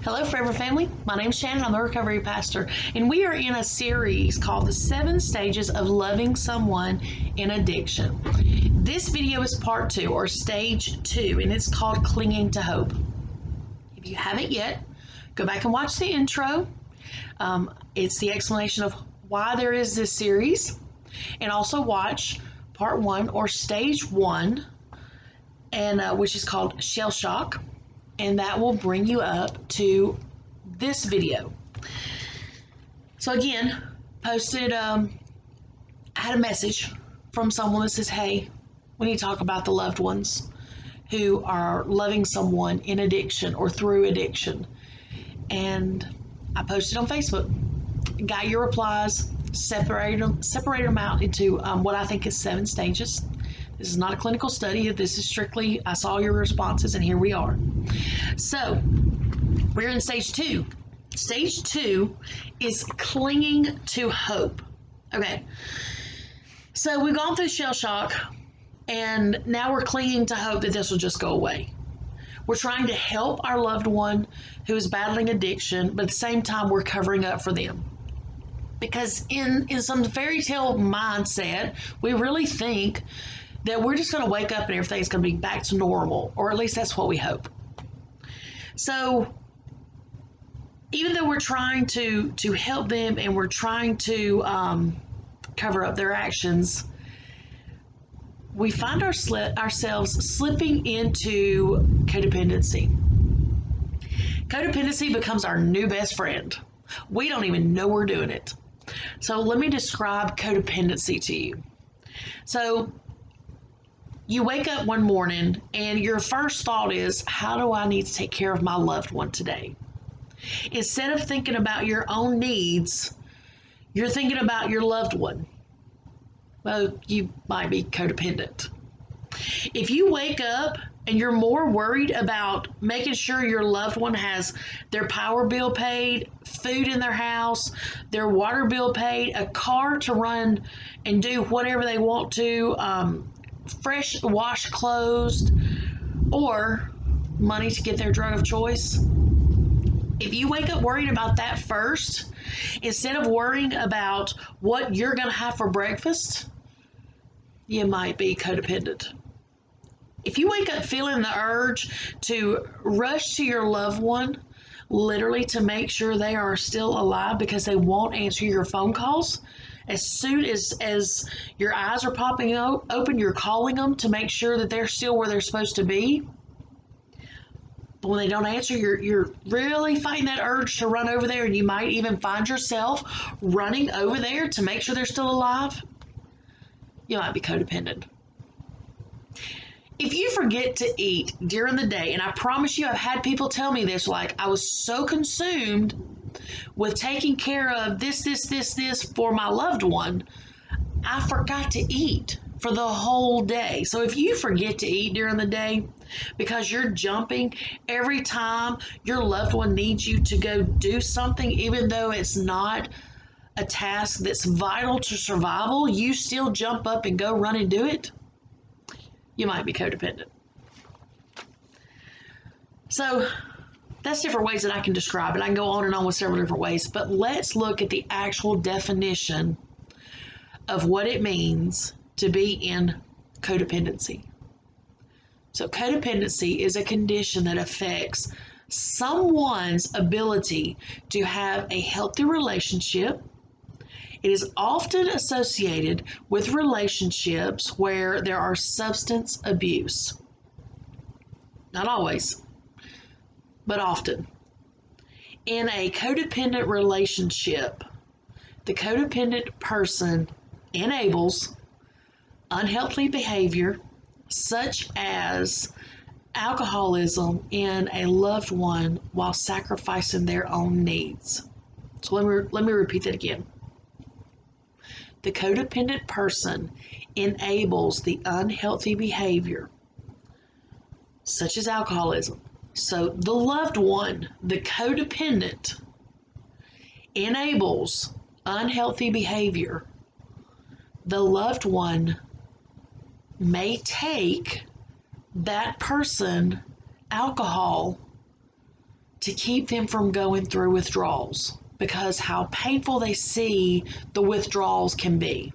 Hello, Forever Family. My name's Shan. I'm the recovery pastor, and we are in a series called The 7 Stages of Loving Someone in Addiction. This video is part 2, or stage 2, and it's called Clinging to Hope. If you haven't yet, go back and watch the intro. It's the explanation of why there is this series, and also watch part 1, or stage 1, and which is called Shell Shock. And that will bring you up to this video. So again, posted, I had a message from someone that says, hey, we need to talk about the loved ones who are loving someone in addiction or through addiction. And I posted on Facebook, got your replies, separate them out into what I think is 7 stages. This is not a clinical study. This is strictly, I saw your responses, and here we are. So, we're in stage 2. Stage 2 is clinging to hope. Okay. So, we've gone through shell shock, and now we're clinging to hope that this will just go away. We're trying to help our loved one who is battling addiction, but at the same time, we're covering up for them. Because in some fairy tale mindset, we really think that we're just going to wake up and everything's going to be back to normal, or at least that's what we hope. So even though we're trying to help them and we're trying to cover up their actions, we find ourselves slipping into codependency. Codependency becomes our new best friend. We don't even know we're doing it. So let me describe codependency to you. So you wake up one morning and your first thought is, how do I need to take care of my loved one today? Instead of thinking about your own needs, you're thinking about your loved one. Well, you might be codependent. If you wake up and you're more worried about making sure your loved one has their power bill paid, food in their house, their water bill paid, a car to run and do whatever they want to, fresh wash clothes, or money to get their drug of choice. If you wake up worried about that first, instead of worrying about what you're going to have for breakfast, you might be codependent. If you wake up feeling the urge to rush to your loved one, literally to make sure they are still alive because they won't answer your phone calls, as soon as your eyes are popping open, you're calling them to make sure that they're still where they're supposed to be. But when they don't answer, you're really fighting that urge to run over there, and you might even find yourself running over there to make sure they're still alive. You might be codependent. If you forget to eat during the day, and I promise you, I've had people tell me this, like, I was so consumed with taking care of this for my loved one, I forgot to eat for the whole day. So if you forget to eat during the day because you're jumping every time your loved one needs you to go do something, even though it's not a task that's vital to survival, you still jump up and go run and do it, you might be codependent. So that's different ways that I can describe it. I can go on and on with several different ways, but let's look at the actual definition of what it means to be in codependency. So codependency is a condition that affects someone's ability to have a healthy relationship. It is often associated with relationships where there are substance abuse. Not always, but often. In a codependent relationship, the codependent person enables unhealthy behavior such as alcoholism in a loved one while sacrificing their own needs. So let me repeat that again. The codependent person enables the unhealthy behavior such as alcoholism. So the loved one, the codependent, enables unhealthy behavior. The loved one may take that person alcohol to keep them from going through withdrawals because how painful they see the withdrawals can be.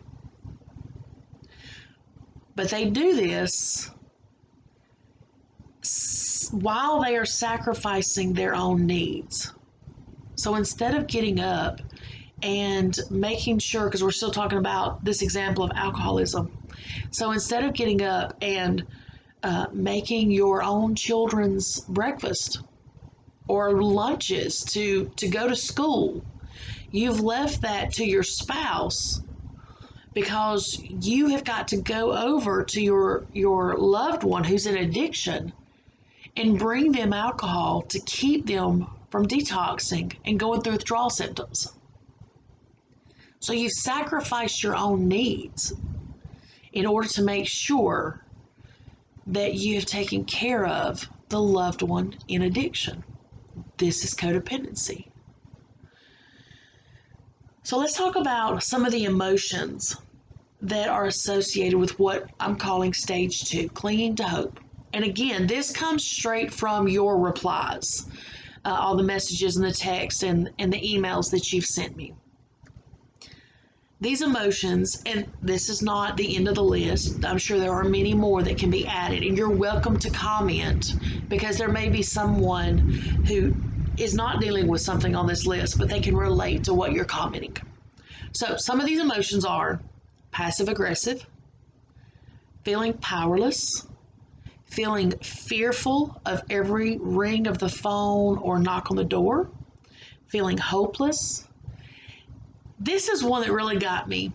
But they do this while they are sacrificing their own needs. So instead of getting up and making sure, because we're still talking about this example of alcoholism, so instead of getting up and making your own children's breakfast or lunches to go to school, you've left that to your spouse because you have got to go over to your loved one who's in addiction and bring them alcohol to keep them from detoxing and going through withdrawal symptoms. So you've sacrificed your own needs in order to make sure that you have taken care of the loved one in addiction. This is codependency. So let's talk about some of the emotions that are associated with what I'm calling stage 2, clinging to hope. And again, this comes straight from your replies, all the messages and the texts and the emails that you've sent me. These emotions, and this is not the end of the list, I'm sure there are many more that can be added, and you're welcome to comment because there may be someone who is not dealing with something on this list, but they can relate to what you're commenting. So some of these emotions are passive aggressive, feeling powerless, feeling fearful of every ring of the phone or knock on the door, feeling hopeless. This is one that really got me.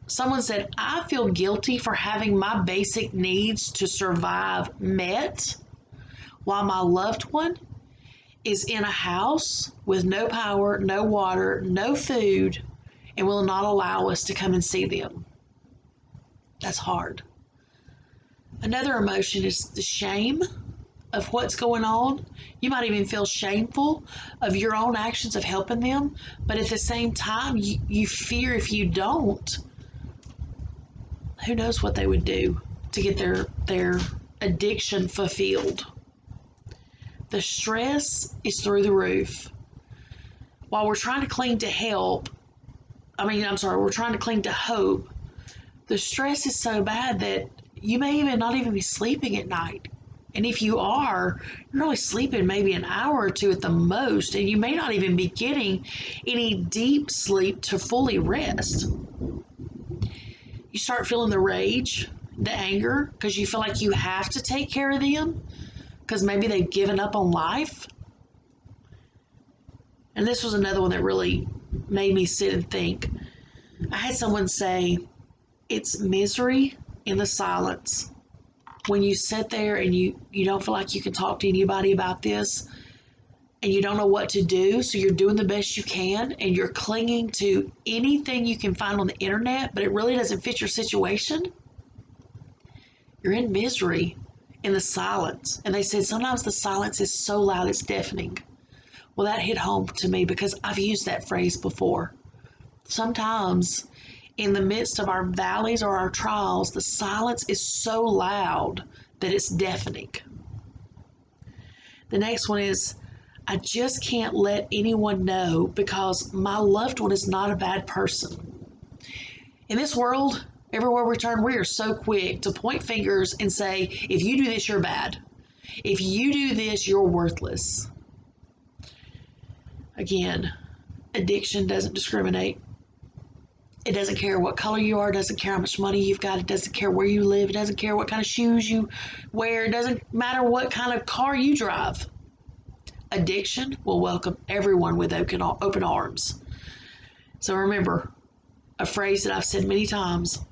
Someone said, I feel guilty for having my basic needs to survive met while my loved one is in a house with no power, no water, no food, and will not allow us to come and see them. That's hard. Another emotion is the shame of what's going on. You might even feel shameful of your own actions of helping them, but at the same time, you fear if you don't, who knows what they would do to get their addiction fulfilled. The stress is through the roof. While we're trying to cling to we're trying to cling to hope, the stress is so bad that you may even not even be sleeping at night. And if you are, you're only sleeping maybe an hour or two at the most, and you may not even be getting any deep sleep to fully rest. You start feeling the rage, the anger, because you feel like you have to take care of them, because maybe they've given up on life. And this was another one that really made me sit and think. I had someone say, it's misery in the silence. When you sit there and you don't feel like you can talk to anybody about this and you don't know what to do, so you're doing the best you can and you're clinging to anything you can find on the internet, but it really doesn't fit your situation, you're in misery in the silence. And they said sometimes the silence is so loud it's deafening. Well, that hit home to me because I've used that phrase before. Sometimes in the midst of our valleys or our trials, the silence is so loud that it's deafening. The next one is, I just can't let anyone know because my loved one is not a bad person. In this world, everywhere we turn, we are so quick to point fingers and say, if you do this, you're bad. If you do this, you're worthless. Again, addiction doesn't discriminate. It doesn't care what color you are. It doesn't care how much money you've got. It doesn't care where you live. It doesn't care what kind of shoes you wear. It doesn't matter what kind of car you drive. Addiction will welcome everyone with open arms. So remember, a phrase that I've said many times,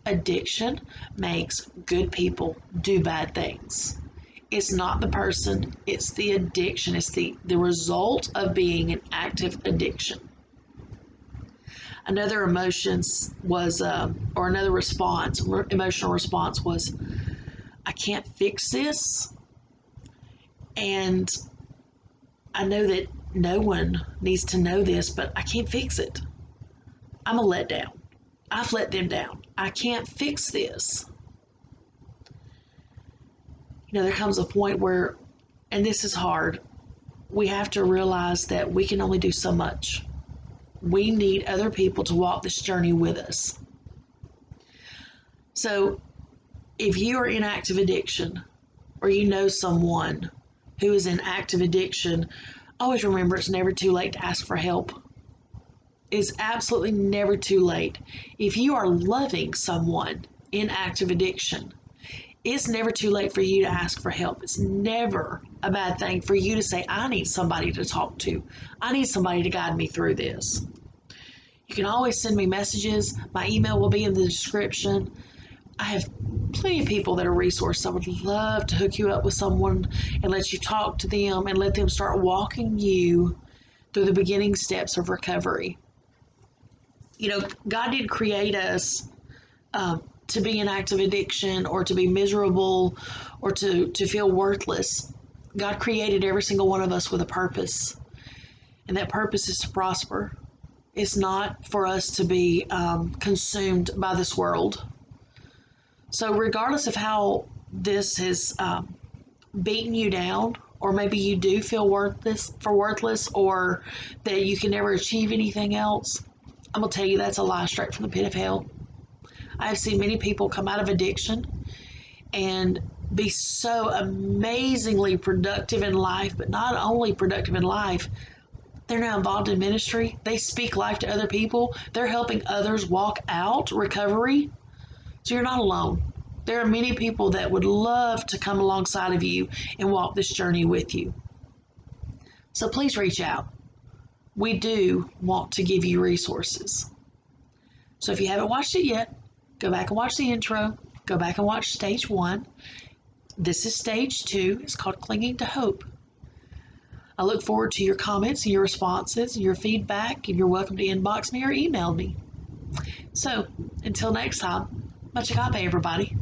addiction makes good people do bad things. It's not the person, it's the addiction. It's the result of being an active addiction. Another emotions was, or another response, emotional response was, I can't fix this. And I know that no one needs to know this, but I can't fix it. I'm a letdown. I've let them down. I can't fix this. There comes a point where, and this is hard, we have to realize that we can only do so much. We need other people to walk this journey with us. So if you are in active addiction, or you know someone who is in active addiction, always remember it's never too late to ask for help. It's absolutely never too late. If you are loving someone in active addiction, it's never too late for you to ask for help. It's never a bad thing for you to say, I need somebody to talk to. I need somebody to guide me through this. You can always send me messages. My email will be in the description. I have plenty of people that are resources. I would love to hook you up with someone and let you talk to them and let them start walking you through the beginning steps of recovery. You know, God didn't create us to be in active addiction or to be miserable or to feel worthless. God created every single one of us with a purpose, and that purpose is to prosper. It's not for us to be consumed by this world. So, regardless of how this has beaten you down, or maybe you do feel worthless, or that you can never achieve anything else, I'm gonna tell you that's a lie straight from the pit of hell. I've seen many people come out of addiction and be so amazingly productive in life, but not only productive in life, they're now involved in ministry. They speak life to other people. They're helping others walk out recovery. So you're not alone. There are many people that would love to come alongside of you and walk this journey with you. So please reach out. We do want to give you resources. So if you haven't watched it yet, go back and watch the intro. Go back and watch stage 1. This is stage 2. It's called Clinging to Hope. I look forward to your comments and your responses and your feedback, and you're welcome to inbox me or email me. So until next time, much agape, everybody.